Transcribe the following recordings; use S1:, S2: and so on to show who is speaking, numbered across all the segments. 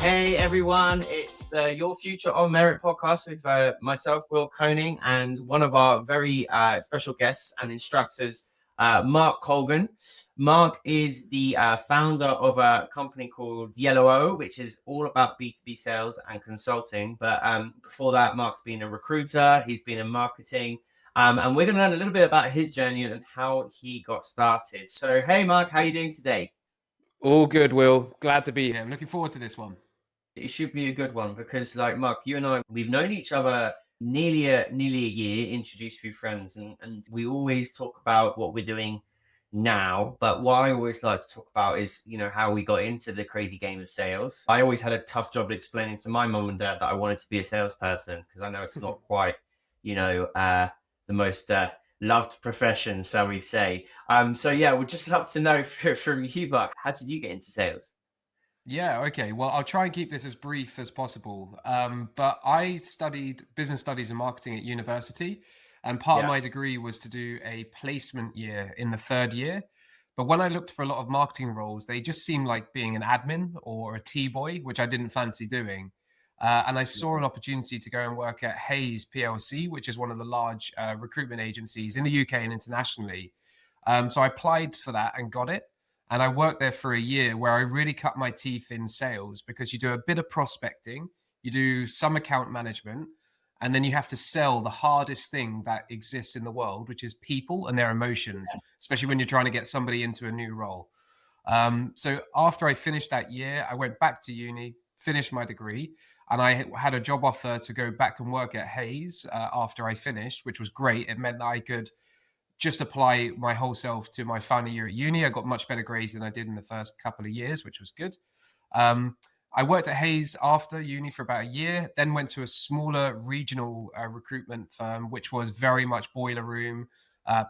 S1: Hey everyone, it's the Your Future on Merit podcast with myself, Will Koning, and one of our very special guests and instructors, Mark Colgan. Mark is the founder of a company called Yellow O, which is all about B2B sales and consulting. But before that, Mark's been a recruiter, he's been in marketing, and we're going to learn a little bit about his journey and how he got started. So, hey Mark, how are you doing today?
S2: All good, Will. Glad to be here. I'm looking forward to this one.
S1: It should be a good one because, like, Mark, you and I, we've known each other nearly a year, introduced through friends, and we always talk about what we're doing now. But what I always like to talk about is, how we got into the crazy game of sales. I always had a tough job explaining to my mum and dad that I wanted to be a salesperson because I know it's not quite, the most loved profession, shall we say. So yeah, we'd just love to know from you, Mark, how did you get into sales?
S2: Yeah, okay. Well, I'll try and keep this as brief as possible. But I studied business studies and marketing at university, and part of
S1: Yeah.
S2: my degree was to do a placement year in the third year. But when I looked for a lot of marketing roles, they just seemed like being an admin or a T-boy, which I didn't fancy doing. And I saw an opportunity to go and work at Hayes PLC, which is one of the large recruitment agencies in the UK and internationally. So I applied for that and got it. And I worked there for a year where I really cut my teeth in sales because you do a bit of prospecting, you do some account management, and then you have to sell the hardest thing that exists in the world, which is people and their emotions, especially when you're trying to get somebody into a new role. So after I finished that year, I went back to uni, finished my degree, and I had a job offer to go back and work at Hayes after I finished, which was great. It meant that I could just apply my whole self to my final year at uni. I got much better grades than I did in the first couple of years, which was good. I worked at Hayes after uni for about a year, then went to a smaller regional recruitment firm, which was very much boiler room,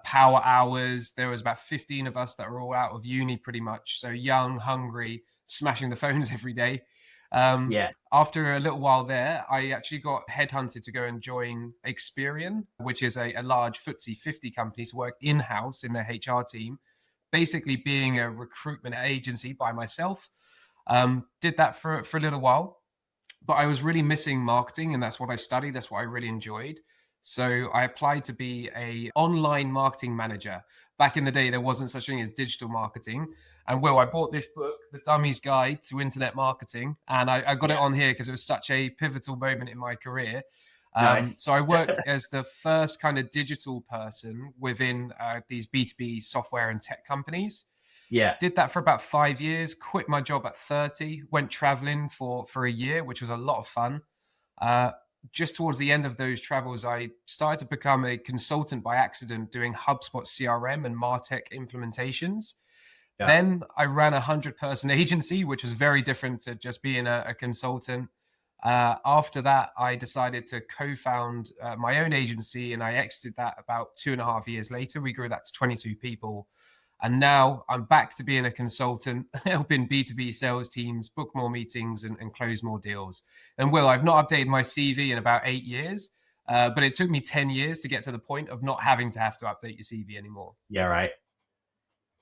S2: power hours. There was about 15 of us that were all out of uni pretty much. So young, hungry, smashing the phones every day. Um,
S1: Yeah.
S2: After a little while there, I actually got headhunted to go and join Experian, which is a large FTSE 50 company, to work in-house in their HR team, basically being a recruitment agency by myself. Did that for a little while, but I was really missing marketing, and that's what I studied. That's what I really enjoyed. So I applied to be a online marketing manager. Back in the day, there wasn't such a thing as digital marketing. And Will, I bought this book, The Dummy's Guide to Internet Marketing, and I got it on here because it was such a pivotal moment in my career.
S1: Nice.
S2: So I worked as the first kind of digital person within these B2B software and tech companies.
S1: Yeah.
S2: Did that for about 5 years, quit my job at 30, went traveling for a year, which was a lot of fun. Uh, just towards the end of those travels, I started to become a consultant by accident doing HubSpot CRM and MarTech implementations.
S1: Yeah.
S2: Then I ran a 100-person agency, which was very different to just being a consultant. After that, I decided to co-found my own agency, and I exited that about 2.5 years later. We grew that to 22 people. And now I'm back to being a consultant, helping B2B sales teams book more meetings and close more deals. And Will, I've not updated my CV in about 8 years, but it took me 10 years to get to the point of not having to have to update your CV anymore.
S1: Yeah, right.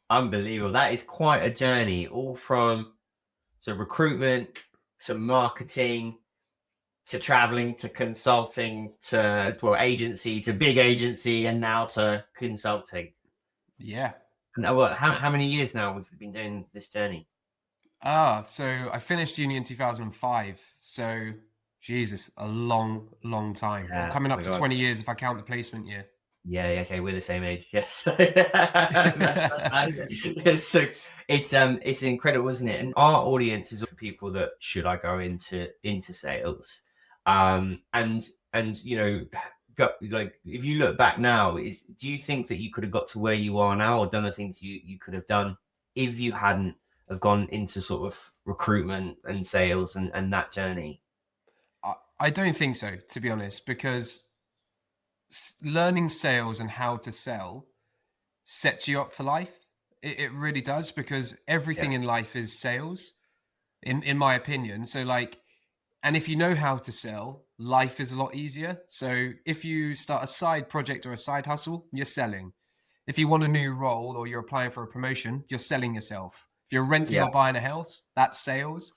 S1: Unbelievable. That is quite a journey, all from recruitment to marketing to traveling to consulting to agency to big agency and now to consulting.
S2: Yeah.
S1: And how many years now have you been doing this journey?
S2: So I finished uni in 2005. So Jesus, a long, long time.
S1: Yeah.
S2: Coming
S1: Oh
S2: up
S1: my
S2: to
S1: God.
S2: 20 years if I count the placement year.
S1: Yeah, yeah, okay, we're the same age. Yes. So it's incredible, isn't it? And our audience is for people that should I go into sales. And like if you look back now, do you think that you could have got to where you are now or done the things you could have done if you hadn't have gone into sort of recruitment and sales and that journey?
S2: I don't think so, to be honest, because learning sales and how to sell sets you up for life. It really does, because
S1: Yeah.
S2: everything in life is sales, in my opinion. So like, and if you know how to sell, life is a lot easier. So if you start a side project or a side hustle, you're selling. If you want a new role or you're applying for a promotion, you're selling yourself. If you're renting
S1: Yeah.
S2: or buying a house, that's sales.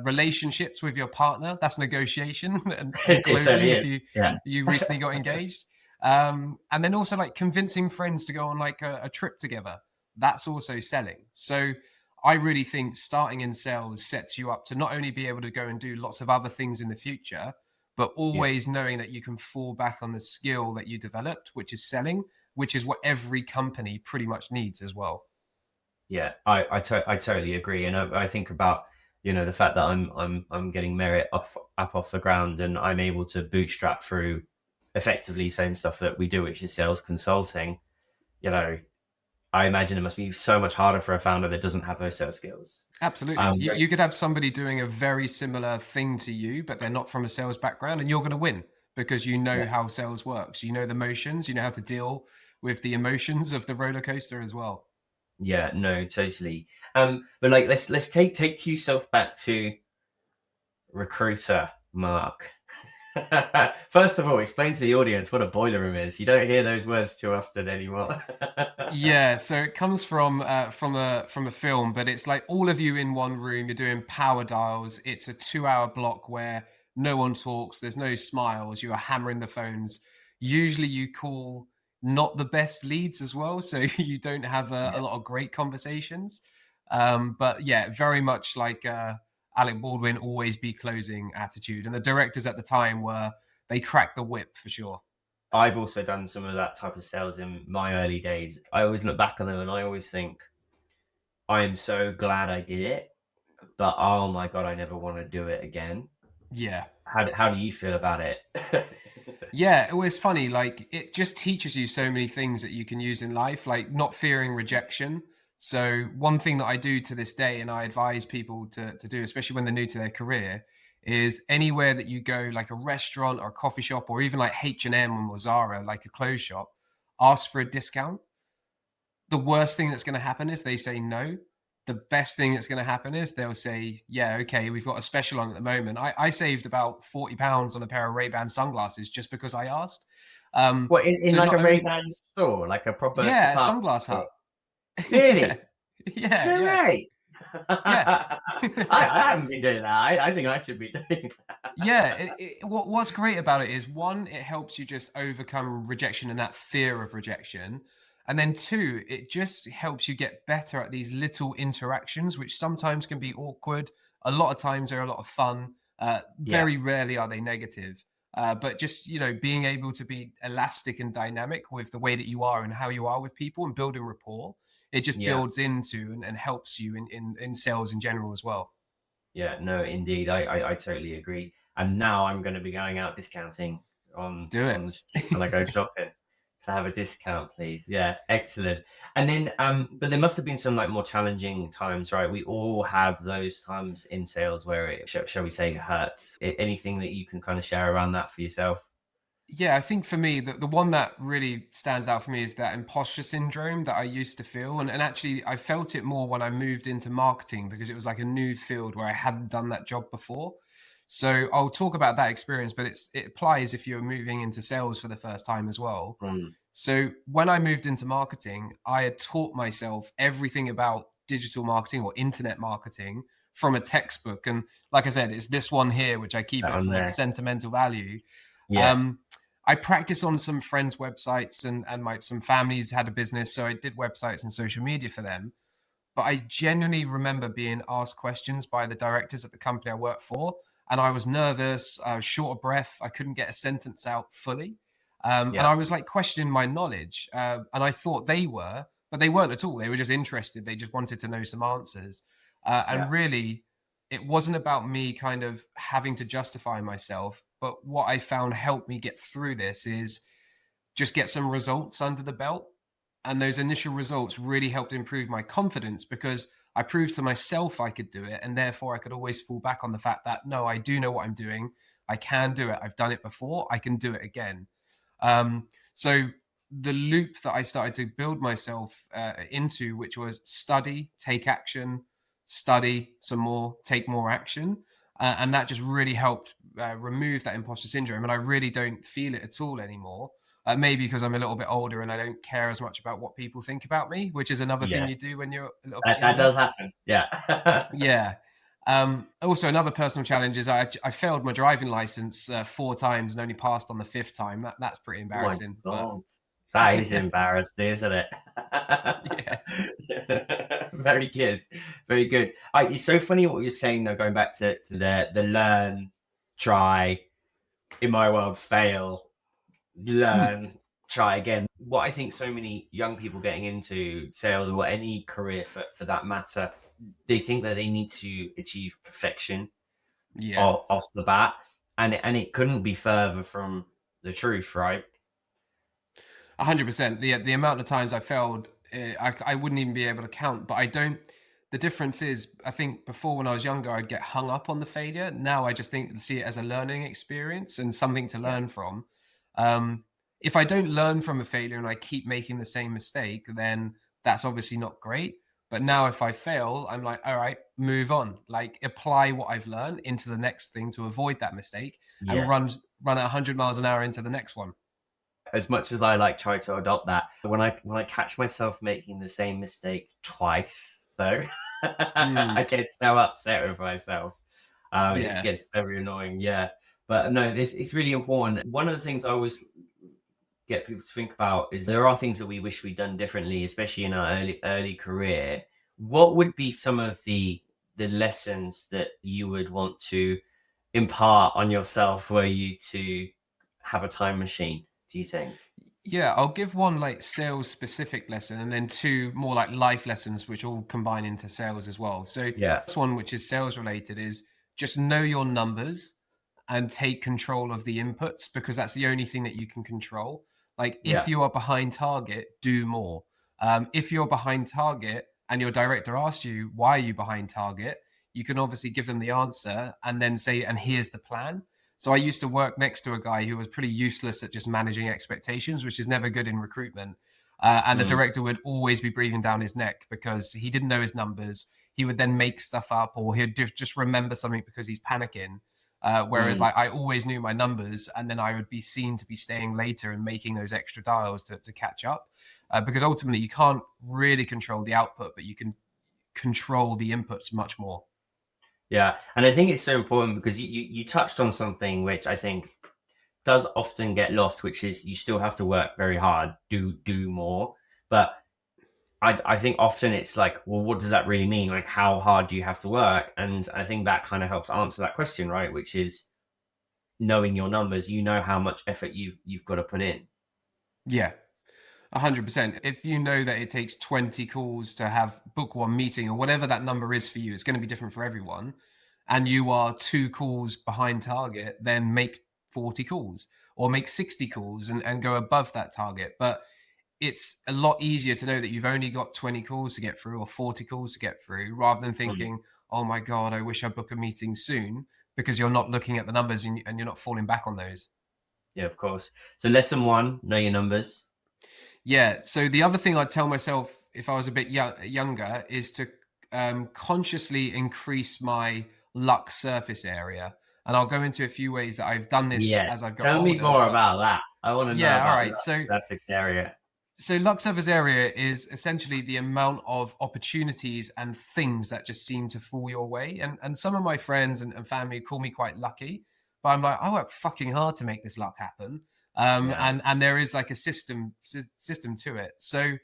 S2: Relationships with your partner, that's negotiation and
S1: It
S2: closing
S1: certainly
S2: if
S1: is. Yeah.
S2: you recently got engaged. And then also like convincing friends to go on like a trip together. That's also selling. So I really think starting in sales sets you up to not only be able to go and do lots of other things in the future, but
S1: Yeah.
S2: always knowing that you can fall back on the skill that you developed, which is selling, which is what every company pretty much needs as well.
S1: Yeah, I totally agree, and I think about, you know, the fact that I'm getting Merit up off the ground, and I'm able to bootstrap through effectively same stuff that we do, which is sales consulting. You know, I imagine it must be so much harder for a founder that doesn't have those sales skills.
S2: Absolutely. You,
S1: Right.
S2: you could have somebody doing a very similar thing to you, but they're not from a sales background, and you're going to win because you know
S1: Yeah,
S2: how sales works. You know the motions, you know how to deal with the emotions of the roller coaster as well.
S1: yeah, no, totally. But like, let's take yourself back to recruiter, Mark. First of all, explain to the audience what a boiler room is. You don't hear those words too often anymore.
S2: Yeah, so it comes from a film, but it's like all of you in one room. You're doing power dials. It's a 2 hour block where no one talks. There's no smiles. You are hammering the phones. Usually, you call not the best leads as well, so you don't have a
S1: Yeah.
S2: lot of great conversations. But yeah, very much like Alec Baldwin, always be closing attitude. And the directors at the time were they cracked the whip for sure.
S1: I've also done some of that type of sales in my early days. I always look back on them and I always think, I am so glad I did it, but oh my God, I never want to do it again.
S2: Yeah.
S1: How do you feel about it?
S2: Yeah, it was funny. Like it just teaches you so many things that you can use in life, like not fearing rejection. So one thing that I do to this day, and I advise people to do, especially when they're new to their career, is anywhere that you go, like a restaurant or a coffee shop, or even like H&M or Zara, like a clothes shop, ask for a discount. The worst thing that's going to happen is they say no. The best thing that's going to happen is they'll say, yeah, okay, we've got a special on at the moment. I saved about £40 on a pair of Ray-Ban sunglasses just because I asked.
S1: What, in
S2: So
S1: like a
S2: not only,
S1: Ray-Ban store, like a proper
S2: yeah, a
S1: department
S2: sunglass
S1: store?
S2: hut. Yeah,
S1: Really?
S2: yeah,
S1: No
S2: yeah,
S1: way.
S2: yeah.
S1: I haven't been doing that. I think I should be doing
S2: Yeah,
S1: that.
S2: what's great about it is one, it helps you just overcome rejection and that fear of rejection. And then two, it just helps you get better at these little interactions, which sometimes can be awkward. A lot of times they're a lot of fun.
S1: Yeah,
S2: Very rarely are they negative. But just, being able to be elastic and dynamic with the way that you are and how you are with people and building rapport, it just
S1: yeah.
S2: builds into and helps you in sales in general as well.
S1: Yeah, no, indeed, I totally agree. And now I'm going to be going out discounting
S2: Do
S1: on
S2: it.
S1: the street when I go shopping. Can I have a discount, please? Yeah, excellent. And then, but there must have been some like more challenging times, right? We all have those times in sales where it, shall we say, hurts. Anything that you can kind of share around that for yourself?
S2: Yeah, I think for me, the one that really stands out for me is that imposter syndrome that I used to feel. And actually, I felt it more when I moved into marketing because it was like a new field where I hadn't done that job before. So I'll talk about that experience, but it applies if you're moving into sales for the first time as well.
S1: Mm,
S2: So when I moved into marketing, I had taught myself everything about digital marketing or internet marketing from a textbook. And like I said, it's this one here, which I keep
S1: that
S2: it
S1: one
S2: for its
S1: there.
S2: sentimental value.
S1: Yeah,
S2: Um, I practice on some friends' websites and my some families had a business, so I did websites and social media for them. But I genuinely remember being asked questions by the directors at the company I worked for, and I was nervous. I was short of breath. I couldn't get a sentence out fully, and
S1: yeah,
S2: I was like questioning my knowledge. And I thought they were, but they weren't at all. They were just interested. They just wanted to know some answers.
S1: yeah,
S2: And really, it wasn't about me kind of having to justify myself. But what I found helped me get through this is just get some results under the belt. And those initial results really helped improve my confidence because I proved to myself I could do it. And therefore, I could always fall back on the fact that no, I do know what I'm doing. I can do it. I've done it before. I can do it again. So, the loop that I started to build myself into, which was study, take action, study some more, take more action. And that just really helped remove that imposter syndrome. And I really don't feel it at all anymore. Maybe because I'm a little bit older and I don't care as much about what people think about me, which is another thing
S1: yeah.
S2: you do when you're a little bit
S1: That
S2: younger.
S1: does happen. Yeah.
S2: Yeah. Also, another personal challenge is I failed my driving license 4 times and only passed on the 5th time. That's pretty
S1: Oh my
S2: embarrassing. But
S1: God. That is embarrassing, isn't it?
S2: yeah,
S1: Very good. Very good. It's so funny what you're saying though, going back to the learn, try, in my world, fail,
S2: Mm,
S1: learn, try again. What I think so many young people getting into sales or any career for that matter, they think that they need to achieve perfection
S2: yeah.
S1: off the bat. And it couldn't be further from the truth, right?
S2: 100%. The amount of times I failed, I wouldn't even be able to count. But I don't. The difference is, I think before when I was younger, I'd get hung up on the failure. Now I just see it as a learning experience and something to
S1: Yeah.
S2: learn from. Um, if I don't learn from a failure and I keep making the same mistake, then that's obviously not great. But now if I fail, I'm like, all right, move on. Like apply what I've learned into the next thing to avoid that mistake and
S1: Yeah.
S2: run at 100 miles an hour into the next one.
S1: As much as I like try to adopt that, when I catch myself making the same mistake twice, though,
S2: Mm,
S1: I get so upset with myself. It
S2: yeah.
S1: gets very annoying. Yeah, but no, this it's really important. One of the things I always get people to think about is there are things that we wish we'd done differently, especially in our early career. What would be some of the lessons that you would want to impart on yourself were you to have a time machine, do you think?
S2: Yeah, I'll give one like sales specific lesson and then two more like life lessons, which all combine into sales as well. So,
S1: Yeah.
S2: this one, which is sales related, is just know your numbers and take control of the inputs because that's the only thing that you can control. Like, if
S1: Yeah.
S2: you are behind target, do more. If you're behind target and your director asks you, why are you behind target? You can obviously give them the answer and then say, and here's the plan. So I used to work next to a guy who was pretty useless at just managing expectations, which is never good in recruitment. And the
S1: Mm,
S2: director would always be breathing down his neck because he didn't know his numbers. He would then make stuff up, or he'd just remember something because he's panicking. Whereas
S1: mm.
S2: I always knew my numbers, and then I would be seen to be staying later and making those extra dials to catch up. Because ultimately, you can't really control the output, but you can control the inputs much more.
S1: Yeah. And I think it's so important because you touched on something which I think does often get lost, which is you still have to work very hard, do more. But I think often it's like, well, what does that really mean? Like, how hard do you have to work? And I think that kind of helps answer that question, right? Which is knowing your numbers. You know how much effort you've got to put in.
S2: Yeah, 100%. If you know that it takes 20 calls to have book one meeting or whatever that number is for you, it's going to be different for everyone. And you are 2 calls behind target, then make 40 calls or make 60 calls and go above that target. But it's a lot easier to know that you've only got 20 calls to get through or 40 calls to get through rather than
S1: Mm.
S2: thinking, oh my God, I wish I book a meeting soon because you're not looking at the numbers and you're not falling back on those.
S1: Yeah, of course. So lesson one, know your numbers.
S2: Yeah. So the other thing I'd tell myself if I was a bit younger is to consciously increase my luck surface area. And I'll go into a few ways that I've done this
S1: Yeah.
S2: as I've got
S1: Tell me
S2: older.
S1: more
S2: But
S1: about that. I want to know
S2: yeah, all
S1: about
S2: right.
S1: that fixed area.
S2: So luck surface area is essentially the amount of opportunities and things that just seem to fall your way. And some of my friends and family call me quite lucky, but I'm like, I work fucking hard to make this luck happen.
S1: Yeah.
S2: And there is like a system to it. So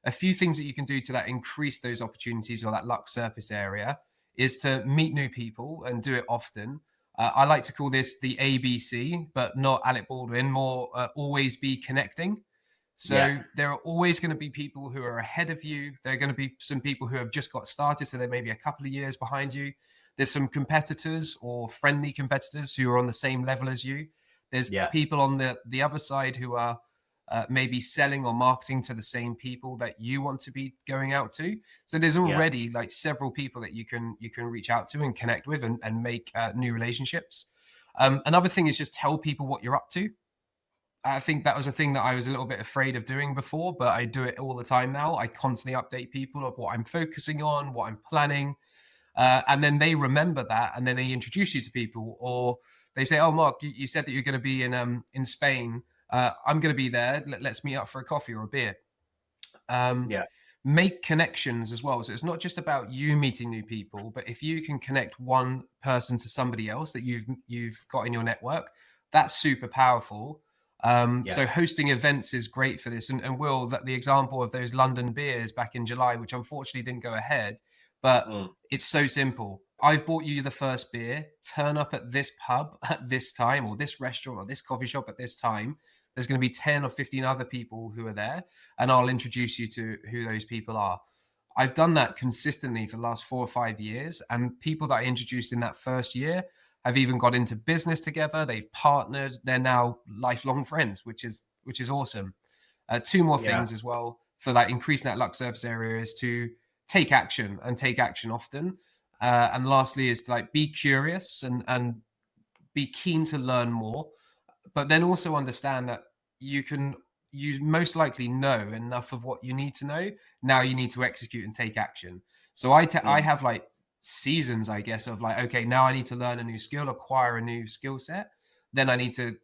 S2: a few things that you can do to that increase those opportunities or that luck surface area is to meet new people and do it often. I like to call this the ABC, but not Alec Baldwin, more always be connecting.
S1: Yeah.
S2: So there are always going to be people who are ahead of you. There are going to be some people who have just got started, so they may be a couple of years behind you. There's some competitors or friendly competitors who are on the same level as you. There's
S1: Yeah.
S2: people on the other side who are maybe selling or marketing to the same people that you want to be going out to. So there's
S1: Yeah.
S2: already like several people that you can reach out to and connect with and make new relationships. Another thing is just tell people what you're up to. I think that was a thing that I was a little bit afraid of doing before, but I do it all the time now. I constantly update people of what I'm focusing on, what I'm planning, and then they remember that, and then they introduce you to people, or they say, "Oh, Mark, you said that you're going to be in Spain. I'm going to be there. Let's meet up for a coffee or a beer." Um,
S1: Yeah.
S2: make connections as well. So it's not just about you meeting new people, but if you can connect one person to somebody else that you've got in your network, that's super powerful.
S1: Yeah.
S2: So hosting events is great for this. And Will, that the example of those London beers back in July, which unfortunately didn't go ahead, but
S1: Mm.
S2: it's so simple. I've bought you the first beer. Turn up at this pub at this time, or this restaurant, or this coffee shop at this time. There's going to be 10 or 15 other people who are there, and I'll introduce you to who those people are. I've done that consistently for the last 4 or 5 years, and people that I introduced in that first year have even got into business together. They've partnered. They're now lifelong friends, which is awesome. Two more
S1: Yeah.
S2: things as well for like increasing that luck surface area is to take action and take action often. And lastly is to like be curious and be keen to learn more, but then also understand that you most likely know enough of what you need to know. Now you need to execute and take action. So I
S1: Mm.
S2: have like seasons, I guess, of like, okay, now I need to learn a new skill, acquire a new skill set. Then I need to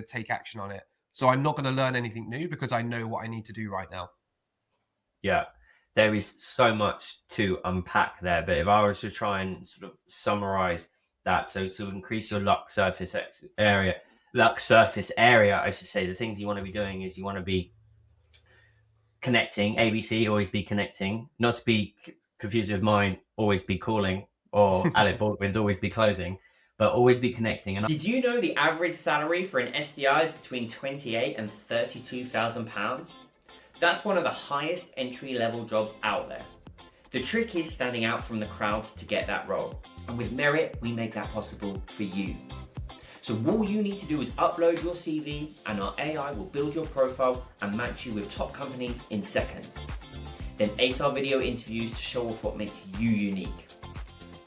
S2: take action on it. So I'm not going to learn anything new because I know what I need to do right now.
S1: Yeah. There is so much to unpack there, but if I was to try and sort of summarize that, so to increase your luck surface area, I should say the things you want to be doing is you want to be connecting, ABC, always be connecting, not to be confused with mine, always be calling, or Alec Baldwin's always be closing, but always be connecting. And did you know the average salary for an SDR is between £28,000 and £32,000? That's one of the highest entry-level jobs out there. The trick is standing out from the crowd to get that role. And with Meritt, we make that possible for you. So all you need to do is upload your CV and our AI will build your profile and match you with top companies in seconds. Then ace our video interviews to show off what makes you unique.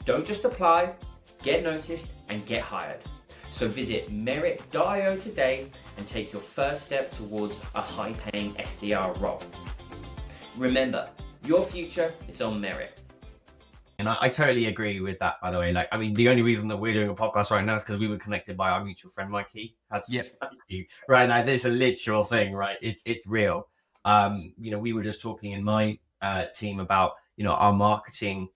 S1: Don't just apply, get noticed and get hired. So visit Meritt.io today and take your first step towards a high-paying SDR role. Remember, your future is on Meritt. And I totally agree with that, by the way. Like, I mean, the only reason that we're doing a podcast right now is because we were connected by our mutual friend, Mikey. Right now, there's a literal thing, right? It's real. We were just talking in my team about, our marketing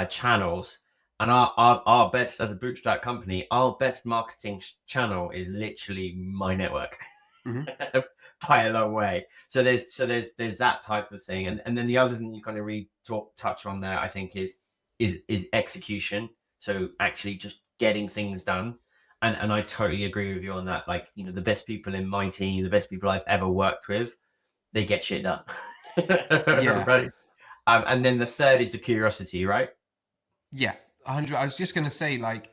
S1: channels. And our best, as a bootstrap company, our best marketing channel is literally my network. Mm-hmm. By a long way. So there's that type of thing. And then the other thing you kind of touch on there, I think, is execution. So actually just getting things done. And I totally agree with you on that. Like, the best people in my team, the best people I've ever worked with, they get shit done.
S2: Yeah.
S1: Right. And then the third is the curiosity, right?
S2: Yeah. 100. I was just going to say, like,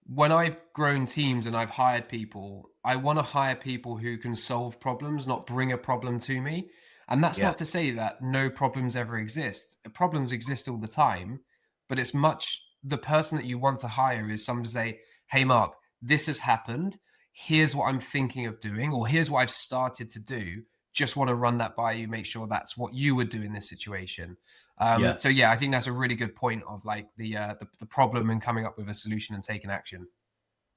S2: when I've grown teams and I've hired people, I want to hire people who can solve problems, not bring a problem to me. And that's not to say that no problems ever exist. Problems exist all the time, but it's much the person that you want to hire is someone to say, hey, Mark, this has happened. Here's what I'm thinking of doing, or here's what I've started to do. Just want to run that by you, make sure that's what you would do in this situation. So yeah, I think that's a really good point of like the problem and coming up with a solution and taking action.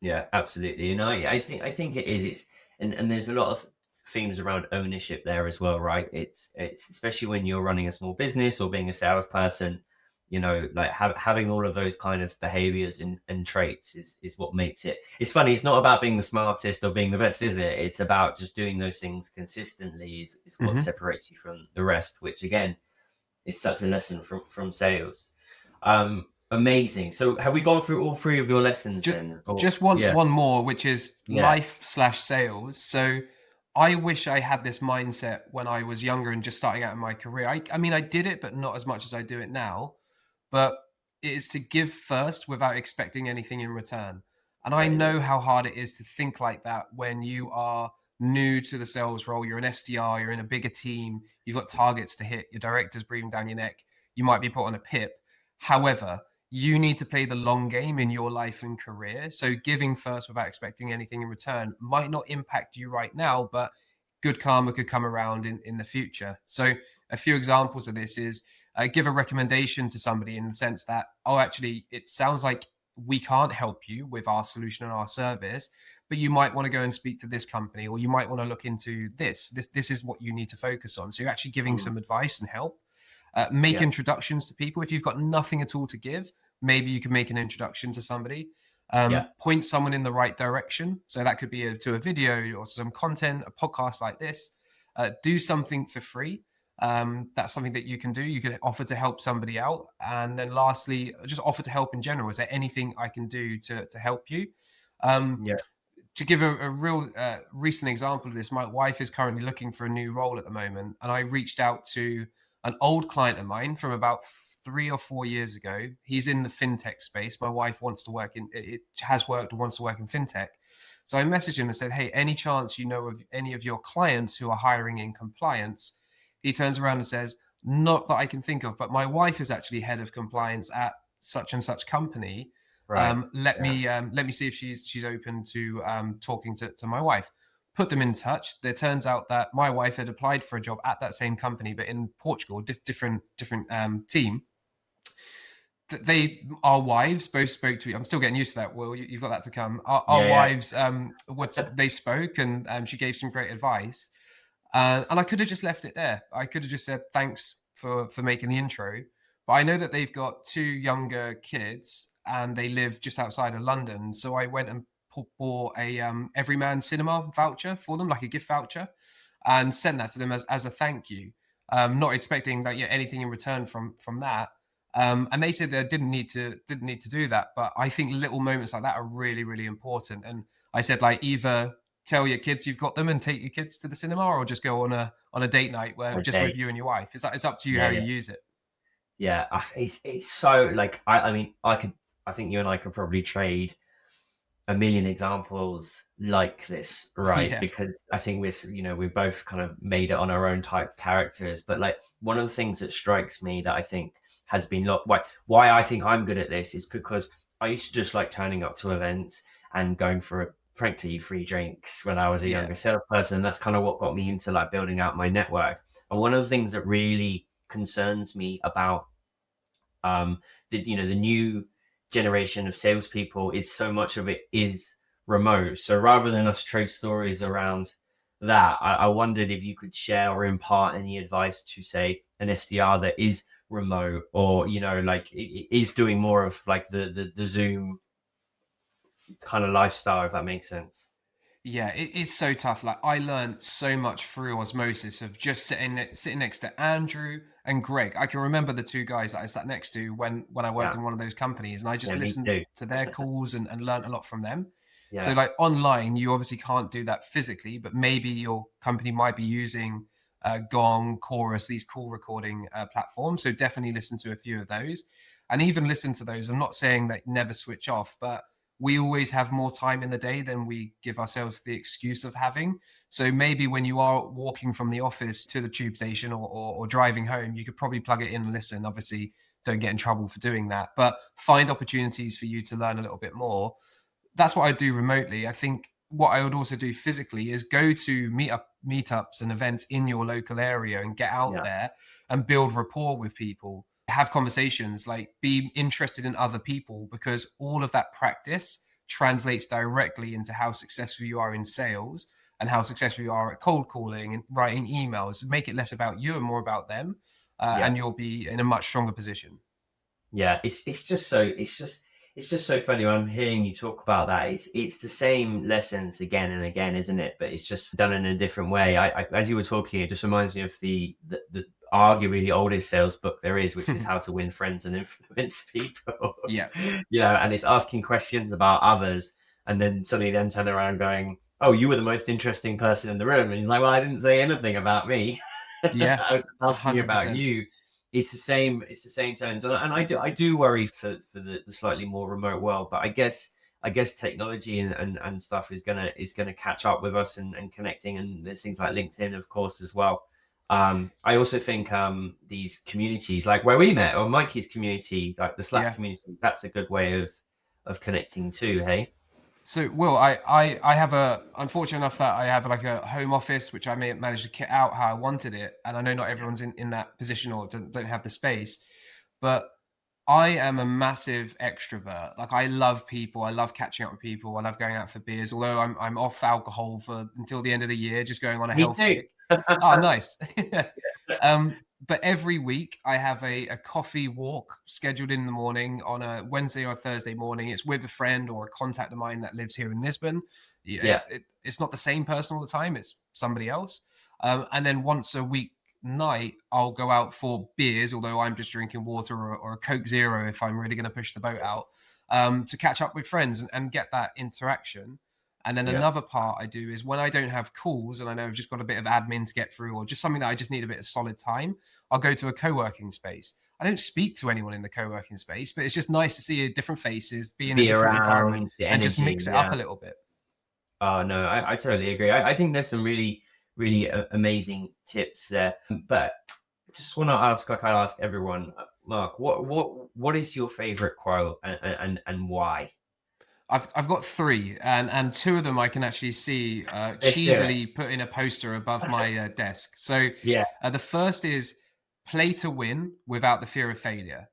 S1: Yeah, absolutely. And I think it is. And there's a lot of themes around ownership there as well, right? It's especially when you're running a small business or being a salesperson, like having all of those kind of behaviors and traits is what makes it. It's funny. It's not about being the smartest or being the best, is it? It's about just doing those things consistently is what separates you from the rest, which again is such a lesson from sales. Amazing. So have we gone through all three of your lessons then?
S2: Just one more, which is life/sales. So I wish I had this mindset when I was younger and just starting out in my career. I mean, I did it, but not as much as I do it now. But it is to give first without expecting anything in return. And I know how hard it is to think like that when you are new to the sales role. You're an SDR, you're in a bigger team, you've got targets to hit, your director's breathing down your neck, you might be put on a PIP. However, you need to play the long game in your life and career. So giving first without expecting anything in return might not impact you right now, but good karma could come around in the future. So a few examples of this is give a recommendation to somebody in the sense that, oh, actually, it sounds like we can't help you with our solution and our service, but you might want to go and speak to this company, or you might want to look into this. This is what you need to focus on. So you're actually giving some advice and help. Make
S1: Yeah.
S2: introductions to people. If you've got nothing at all to give, maybe you can make an introduction to somebody.
S1: Yeah.
S2: Point someone in the right direction. So that could be to a video or some content, a podcast like this. Do something for free. That's something that you can do. You can offer to help somebody out. And then lastly, just offer to help in general. Is there anything I can do to help you?
S1: Yeah.
S2: To give a real recent example of this, my wife is currently looking for a new role at the moment. And I reached out to an old client of mine from about 3 or 4 years ago. He's in the fintech space. My wife wants to work in it, has worked and wants to work in fintech. So I messaged him and said, "Hey, any chance you know of any of your clients who are hiring in compliance?" He turns around and says, "Not that I can think of, but my wife is actually head of compliance at such and such company.
S1: Right. Yeah.
S2: Let me see if she's open to talking to my wife." Put them in touch. There turns out that my wife had applied for a job at that same company, but in Portugal, different team. Our wives both spoke to. I'm still getting used to that. Will, you've got that to come. Our
S1: Yeah.
S2: wives, what they spoke, and she gave some great advice. And I could have just left it there. I could have just said thanks for making the intro. But I know that they've got two younger kids and they live just outside of London. So I went and bought a Everyman Cinema voucher for them, like a gift voucher, and sent that to them as a thank you. Not expecting that anything in return from that. And they said they didn't need to do that. But I think little moments like that are really, really important. And I said, like, either tell your kids you've got them and take your kids to the cinema, or just go on a date night where just with
S1: Okay.
S2: you and your wife. It's up to you
S1: Yeah.
S2: how
S1: Yeah.
S2: you use it.
S1: Yeah. It's so like I mean I think you and I could probably trade a million examples like this, right?
S2: Yeah,
S1: Because I think we both kind of made it on our own type characters. But like one of the things that strikes me that I think has been why I think I'm good at this is because I used to just like turning up to events and going for frankly free drinks when I was a
S2: yeah,
S1: younger salesperson. That's kind of what got me into like building out my network. And one of the things that really concerns me about the new generation of salespeople is so much of it is remote. So rather than us trade stories around that, I wondered if you could share or impart any advice to say an SDR that is remote or like is doing more of like the Zoom kind of lifestyle, if that makes sense.
S2: yeah. It's so tough. Like, I learned so much through osmosis of just sitting next to Andrew and Greg. I can remember the two guys that I sat next to when I worked
S1: Yeah.
S2: in one of those companies, and I just
S1: Yeah, me
S2: listened
S1: too.
S2: to their calls and learned a lot from them. So,
S1: Yeah.
S2: like, online, you obviously can't do that physically, but maybe your company might be using Gong, Chorus, these call recording platforms. So definitely listen to a few of those, and even listen to those. I'm not saying that never switch off, but we always have more time in the day than we give ourselves the excuse of having. So maybe when you are walking from the office to the tube station or driving home, you could probably plug it in and listen. Obviously, don't get in trouble for doing that, but find opportunities for you to learn a little bit more. That's what I do remotely. I think what I would also do physically is go to meetups and events in your local area and get out
S1: Yeah.
S2: there and build rapport with people, have conversations, like be interested in other people, because all of that practice translates directly into how successful you are in sales and how successful you are at cold calling and writing emails. Make it less about you and more about them,
S1: Yeah.
S2: and you'll be in a much stronger position.
S1: Yeah, it's just so funny when I'm hearing you talk about that. It's the same lessons again and again, isn't it? But it's just done in a different way. As you were talking, it just reminds me of the arguably the oldest sales book there is, which is How to Win Friends and Influence People.
S2: Yeah,
S1: And it's asking questions about others, and then suddenly then turn around going, "Oh, you were the most interesting person in the room," and he's like, "Well, I didn't say anything about me.
S2: yeah,
S1: I was asking you about
S2: 100%.
S1: you." It's the same tones, and I do worry for the slightly more remote world, but I guess technology and stuff is gonna catch up with us and connecting, and there's things like LinkedIn, of course, as well. I also think these communities like where we met, or Mikey's community, like the Slack
S2: Yeah.
S1: community, that's a good way of connecting too. Hey.
S2: So, Will, I have unfortunate enough that I have like a home office, which I may have managed to kit out how I wanted it. And I know not everyone's in that position or don't have the space, but I am a massive extrovert. Like, I love people. I love catching up with people. I love going out for beers, although I'm off alcohol for until the end of the year, just going on a
S1: Me
S2: health
S1: too.
S2: kick. Oh, nice. but every week I have a coffee walk scheduled in the morning on a Wednesday or Thursday morning. It's with a friend or a contact of mine that lives here in Lisbon.
S1: Yeah.
S2: It's not the same person all the time, it's somebody else. And then once a week night, I'll go out for beers, although I'm just drinking water or a Coke Zero if I'm really going to push the boat out, to catch up with friends and get that interaction. And then
S1: Yeah.
S2: another part I do is when I don't have calls and I know I've just got a bit of admin to get through or just something that I just need a bit of solid time, I'll go to a co-working space. I don't speak to anyone in the co-working space, but it's just nice to see different faces, be in a
S1: Be
S2: different environment,
S1: around the
S2: and just
S1: energy.
S2: mix it up
S1: Yeah.
S2: a little bit.
S1: Oh no, I totally agree. I think there's some really, really amazing tips there. But just want to ask, like I ask everyone, Mark, what is your favorite quote, and why?
S2: I've got three, and two of them I can actually see
S1: Let's do it.
S2: cheesily put in a poster above my desk. So
S1: Yeah.
S2: the first is play to win without the fear of failure.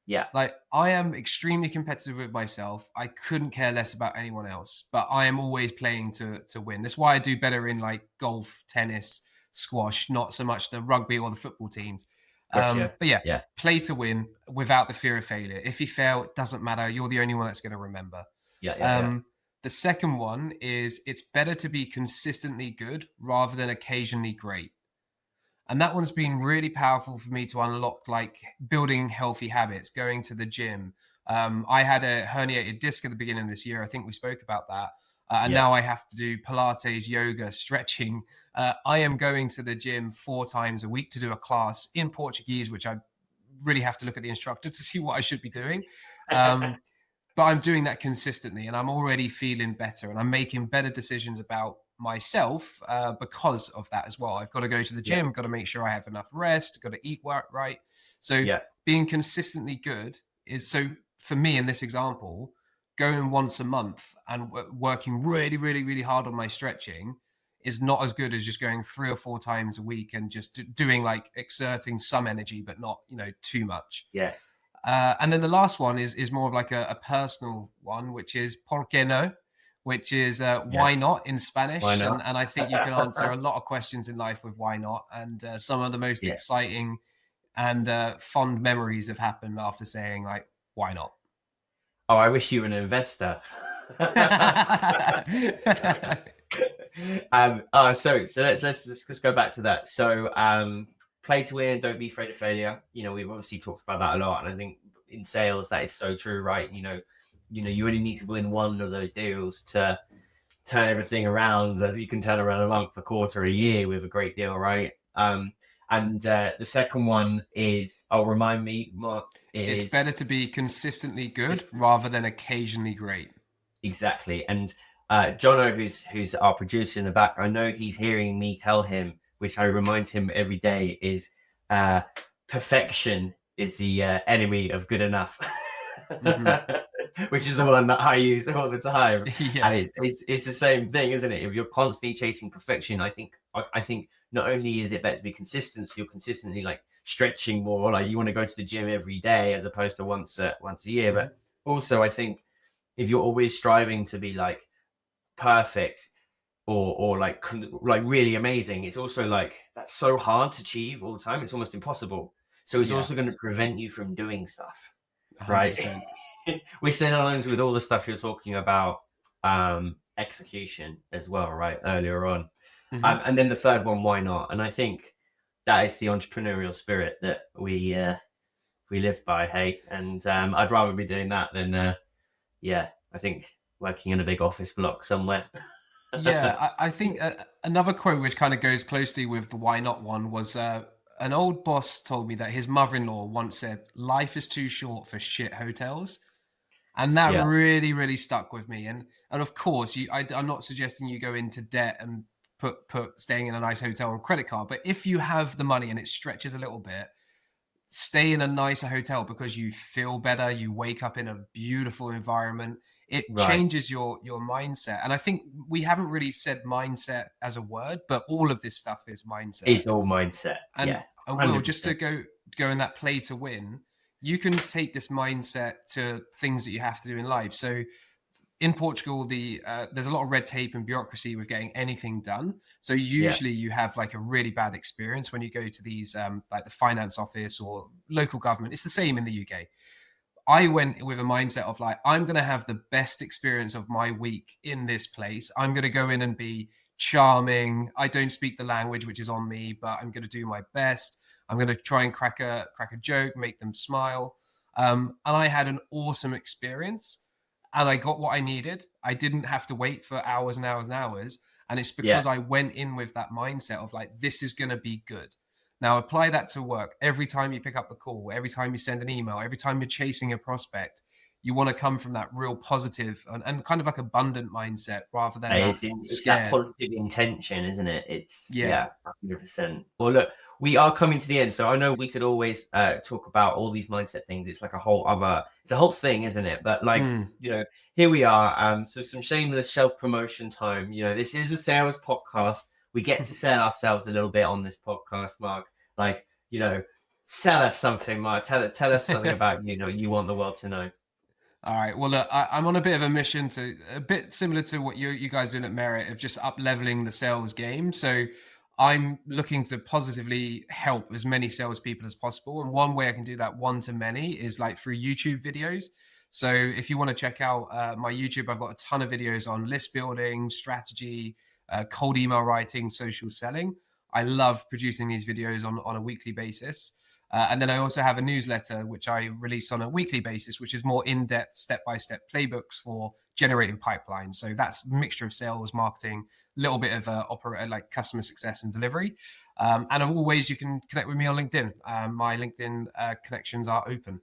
S1: Yeah.
S2: Like, I am extremely competitive with myself. I couldn't care less about anyone else, but I am always playing to win. That's why I do better in like golf, tennis, squash, not so much the rugby or the football teams.
S1: Gotcha.
S2: But yeah,
S1: Yeah.
S2: play to win without the fear of failure. If you fail, it doesn't matter. You're the only one that's going to remember.
S1: Yeah. Yeah. Yeah.
S2: Um, the second one is it's better to be consistently good rather than occasionally great. And that one's been really powerful for me to unlock, like building healthy habits, going to the gym. I had a herniated disc at the beginning of this year. I think we spoke about that. And
S1: Yeah.
S2: now I have to do Pilates, yoga, stretching. I am going to the gym 4 times a week to do a class in Portuguese, which I really have to look at the instructor to see what I should be doing. Um, but I'm doing that consistently and I'm already feeling better and I'm making better decisions about myself because of that as well. I've got to go to the
S1: Yeah.
S2: gym, got to make sure I have enough rest, got to eat right. So
S1: Yeah.
S2: being consistently good is so for me in this example, going once a month and working really, really, really hard on my stretching is not as good as just going 3 or 4 times a week and just doing like exerting some energy, but not, too much.
S1: Yeah.
S2: And then the last one is more of like a personal one, which is ¿por qué no? Which is
S1: Yeah.
S2: why not in
S1: Why
S2: Spanish.
S1: not?
S2: And I think you can answer a lot of questions in life with why not. And some of the most
S1: Yeah.
S2: exciting and fond memories have happened after saying like, why not?
S1: Oh, I wish you were an investor. So let's just go back to that. So play to win, don't be afraid of failure. We've obviously talked about that a lot, and I think in sales that is so true, right? You only need to win one of those deals to turn everything around. That you can turn around a month, a quarter, a year with a great deal, right? And the second one is, remind me, Mark,
S2: It's
S1: is
S2: better to be consistently good rather than occasionally great.
S1: exactly. And Jono, who's our producer in the back, I know he's hearing me tell him, which I remind him every day, is perfection is the enemy of good enough.
S2: Mhm.
S1: Which is the one that I use all the time.
S2: Yeah.
S1: And it's the same thing, isn't it? If you're constantly chasing perfection, I think not only is it better to be consistent, so you're consistently like stretching more, like you want to go to the gym every day as opposed to once a year,
S2: Mhm.
S1: but also I think if you're always striving to be like perfect or like really amazing, it's also like that's so hard to achieve all the time. It's almost impossible. So it's
S2: Yeah.
S1: also going to prevent you from doing stuff, right?
S2: 100%.
S1: Which then aligns with all the stuff you're talking about, execution as well, right? Earlier on.
S2: Mhm.
S1: And then the third one, why not? And I think that is the entrepreneurial spirit that we live by, hey? And I'd rather be doing that than, I think working in a big office block somewhere.
S2: Yeah, I think another quote which kind of goes closely with the why not one was an old boss told me that his mother-in-law once said, "Life is too short for shit hotels," and that
S1: Yeah,
S2: really, really stuck with me. And of course, I'm not suggesting you go into debt and put staying in a nice hotel on credit card, but if you have the money and it stretches a little bit, stay in a nicer hotel because you feel better, you wake up in a beautiful environment. It
S1: right.
S2: changes your mindset. And I think we haven't really said mindset as a word, but all of this stuff is mindset.
S1: It's all mindset.
S2: And
S1: Yeah,
S2: and Will, just to
S1: 100%.
S2: go in that play to win, you can take this mindset to things that you have to do in life. So in Portugal, there's a lot of red tape and bureaucracy with getting anything done. So
S1: Yeah.
S2: usually you have like a really bad experience when you go to these like the finance office or local government. It's the same in the UK. I went with a mindset of like, I'm going to have the best experience of my week in this place. I'm going to go in and be charming. I don't speak the language, which is on me, but I'm going to do my best. I'm going to try and crack a joke, make them smile. And I had an awesome experience, and I got what I needed. I didn't have to wait for hours and hours and hours. And it's
S1: Yeah.
S2: because I went in with that mindset of like, this is going to be good. Now apply that to work. Every time you pick up the call, every time you send an email, every time you're chasing a prospect, you want to come from that real positive and kind of like abundant mindset rather than that
S1: It's that
S2: scared.
S1: positive intention, isn't it? It's
S2: Yeah.
S1: yeah, 100%. Well, look, we are coming to the end, so I know we could always talk about all these mindset things. It's like it's a whole thing, isn't it? But like,
S2: Mm.
S1: here we are. So some shameless self-promotion time. This is a sales podcast. We get to sell ourselves a little bit on this podcast, Mark. Like, sell us something, Mark. Tell us something about you want the world to know.
S2: All right. Well, look, I'm on a bit of a mission to a bit similar to what you guys doing at Meritt of just up leveling the sales game. So I'm looking to positively help as many salespeople as possible. And one way I can do that one to many is like through YouTube videos. So if you want to check out my YouTube, I've got a ton of videos on list building, strategy, cold email writing, social selling. I love producing these videos on a weekly basis. And then I also have a newsletter, which I release on a weekly basis, which is more in-depth, step-by-step playbooks for generating pipelines. So that's a mixture of sales, marketing, a little bit of like customer success and delivery. And always you can connect with me on LinkedIn. My LinkedIn connections are open.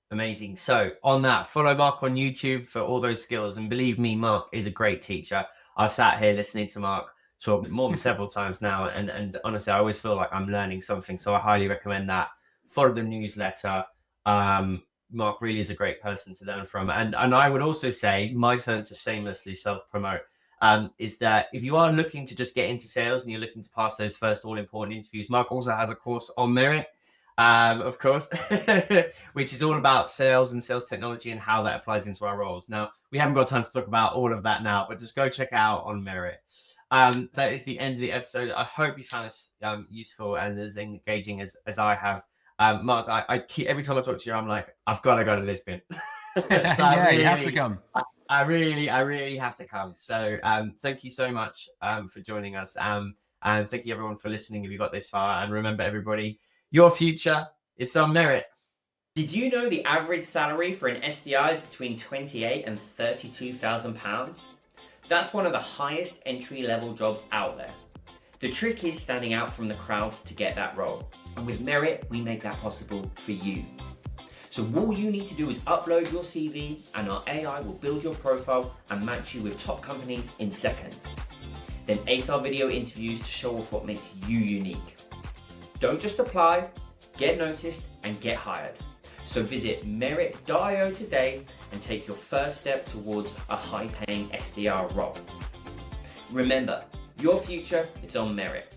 S1: Amazing. So on that, follow Mark on YouTube for all those skills. And believe me, Mark is a great teacher. I've sat here listening to Mark talk more than several times now. And honestly, I always feel like I'm learning something. So I highly recommend that. Follow the newsletter. Mark really is a great person to learn from. And I would also say my turn to shamelessly self-promote is that if you are looking to just get into sales and you're looking to pass those first all-important interviews, Mark also has a course on Meritt. Of course, which is all about sales and sales technology and how that applies into our roles. Now, we haven't got time to talk about all of that now, but just go check out on Meritt. That is the end of the episode. I hope you found this useful and as engaging as I have. Mark, I keep, every time I talk to you, I'm like, I've got to go to Lisbon. So
S2: Yeah, you have to come.
S1: I really have to come. So thank you so much for joining us. And thank you everyone for listening if you got this far. And remember, everybody, your future, it's on Meritt. Did you know the average salary for an SDR is between £28,000 and £32,000? That's one of the highest entry-level jobs out there. The trick is standing out from the crowd to get that role. And with Meritt, we make that possible for you. So all you need to do is upload your CV and our AI will build your profile and match you with top companies in seconds. Then ace our video interviews to show off what makes you unique. Don't just apply, get noticed and get hired. So visit Meritt.io today and take your first step towards a high-paying SDR role. Remember, your future is on Meritt.